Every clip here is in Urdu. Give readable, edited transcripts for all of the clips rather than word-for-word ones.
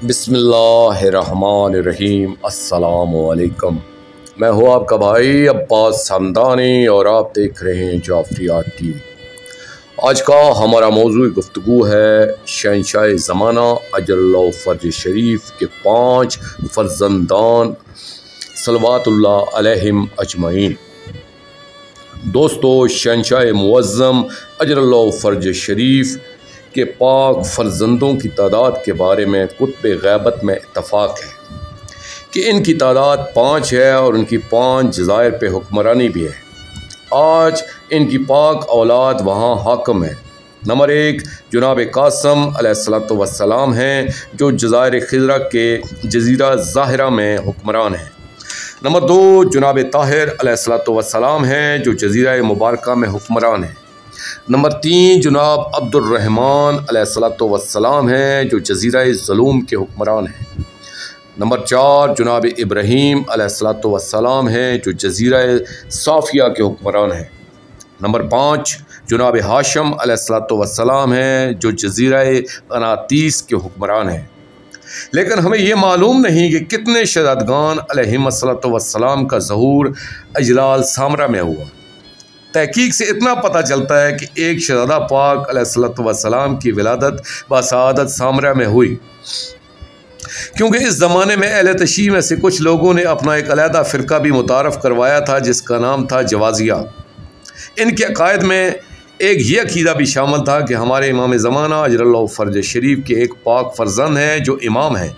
بسم اللہ الرحمن الرحیم۔ السلام علیکم، میں ہوں آپ کا بھائی عباس سمدانی اور آپ دیکھ رہے ہیں جعفریات ٹی وی۔ آج کا ہمارا موضوع گفتگو ہے شہنشاہ زمانہ اجل اللہ فرج شریف کے 5 فرزندان صلوات اللہ علیہم اجمعین۔ دوستو، شہنشاہ معظم اجل اللہ فرج شریف کے پاک فرزندوں کی تعداد کے بارے میں کتب غیبت میں اتفاق ہے کہ ان کی تعداد 5 ہے اور ان کی 5 جزائر پہ حکمرانی بھی ہے۔ آج ان کی پاک اولاد وہاں حاکم ہے۔ نمبر 1 جناب قاسم علیہ السلام ہیں جو جزائر خضرہ کے جزیرہ ظاہرہ میں حکمران ہیں۔ نمبر 2 جناب طاہر علیہ السلام ہیں جو جزیرہ مبارکہ میں حکمران ہیں۔ نمبر 3 جناب عبد الرحمن علیہ السلام ہیں جو جزیرہ ظلوم کے حکمران ہیں۔ نمبر 4 جناب ابراہیم علیہ السلام ہیں جو جزیرہ صافیہ کے حکمران ہیں۔ نمبر 5 جناب ہاشم علیہ السلام ہیں جو جزیرہ قناطیس کے حکمران ہیں۔ لیکن ہمیں یہ معلوم نہیں کہ کتنے شہزادگان علیہم السلام کا ظہور اجلال سامرہ میں ہوا۔ تحقیق سے اتنا پتہ چلتا ہے کہ ایک شہزادہ پاک علیہ السلام کی ولادت بسعادت سامرہ میں ہوئی، کیونکہ اس زمانے میں اہل تشیع میں سے کچھ لوگوں نے اپنا ایک علیحدہ فرقہ بھی متعارف کروایا تھا جس کا نام تھا جوازیہ۔ ان کے عقائد میں ایک یہ عقیدہ بھی شامل تھا کہ ہمارے امام زمانہ اجل اللہ فرج شریف کے ایک پاک فرزند ہیں جو امام ہیں،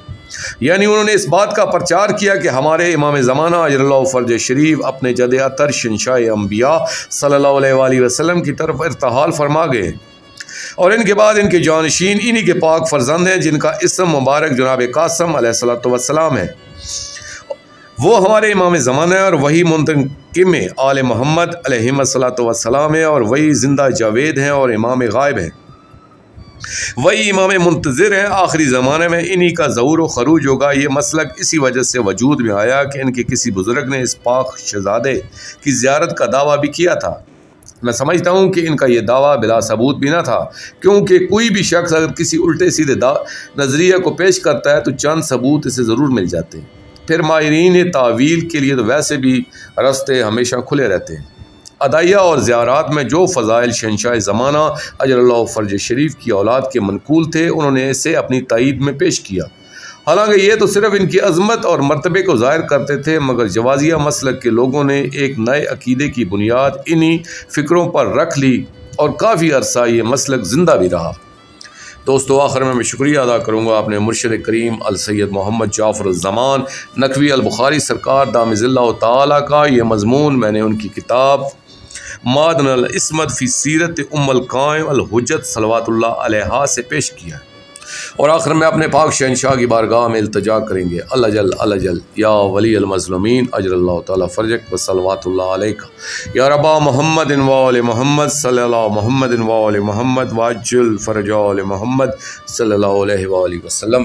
یعنی انہوں نے اس بات کا پرچار کیا کہ ہمارے امام زمانہ اجل اللہ فرج شریف اپنے جد اطہر شہنشاہ انبیاء صلی اللہ علیہ وآلہ وسلم کی طرف ارتحال فرما گئے، اور ان کے بعد ان کے جانشین انہی کے پاک فرزند ہیں جن کا اسم مبارک جناب قاسم علیہ السلام ہے۔ وہ ہمارے امام زمانہ ہے اور وہی منتقم آل محمد علیہم السلام ہے، اور وہی زندہ جاوید ہیں اور امام غائب ہیں، وہی امام منتظر ہیں۔ آخری زمانے میں انہی کا ظہور و خروج ہوگا۔ یہ مسلک اسی وجہ سے وجود میں آیا کہ ان کے کسی بزرگ نے اس پاک شہزادے کی زیارت کا دعویٰ بھی کیا تھا۔ میں سمجھتا ہوں کہ ان کا یہ دعویٰ بلا ثبوت بھی نہ تھا، کیونکہ کوئی بھی شخص اگر کسی الٹے سیدھے نظریے کو پیش کرتا ہے تو چند ثبوت اسے ضرور مل جاتے ہیں۔ پھر ماہرین تعویل کے لیے تو ویسے بھی راستے ہمیشہ کھلے رہتے ہیں۔ ادعیہ اور زیارات میں جو فضائل شہنشاہ زمانہ اجل اللہ فرج شریف کی اولاد کے منقول تھے انہوں نے اسے اپنی تائید میں پیش کیا، حالانکہ یہ تو صرف ان کی عظمت اور مرتبے کو ظاہر کرتے تھے، مگر جوازیہ مسلک کے لوگوں نے ایک نئے عقیدے کی بنیاد انہی فکروں پر رکھ لی اور کافی عرصہ یہ مسلک زندہ بھی رہا۔ دوستو، آخر میں شکریہ ادا کروں گا اپنے مرشد کریم السید محمد جعفر الزمان نقوی البخاری سرکار دام ذلہ تعالیٰ کا۔ یہ مضمون میں نے ان کی کتاب معدن العصمت فی سیرت ام القائم الحجت صلوات اللہ علیہا سے پیش کیا ہے، اور آخر میں اپنے پاک شہنشاہ کی بارگاہ میں التجا کریں گے، اللہ جل یا ولی المظلومین اجل اللہ تعالیٰ فرجک و صلوات اللہ علیکہ یا ربا محمد و آل محمد صلی اللہ محمد و آل محمد واجل فرج آل محمد صلی اللہ علیہ وآلہ وسلم۔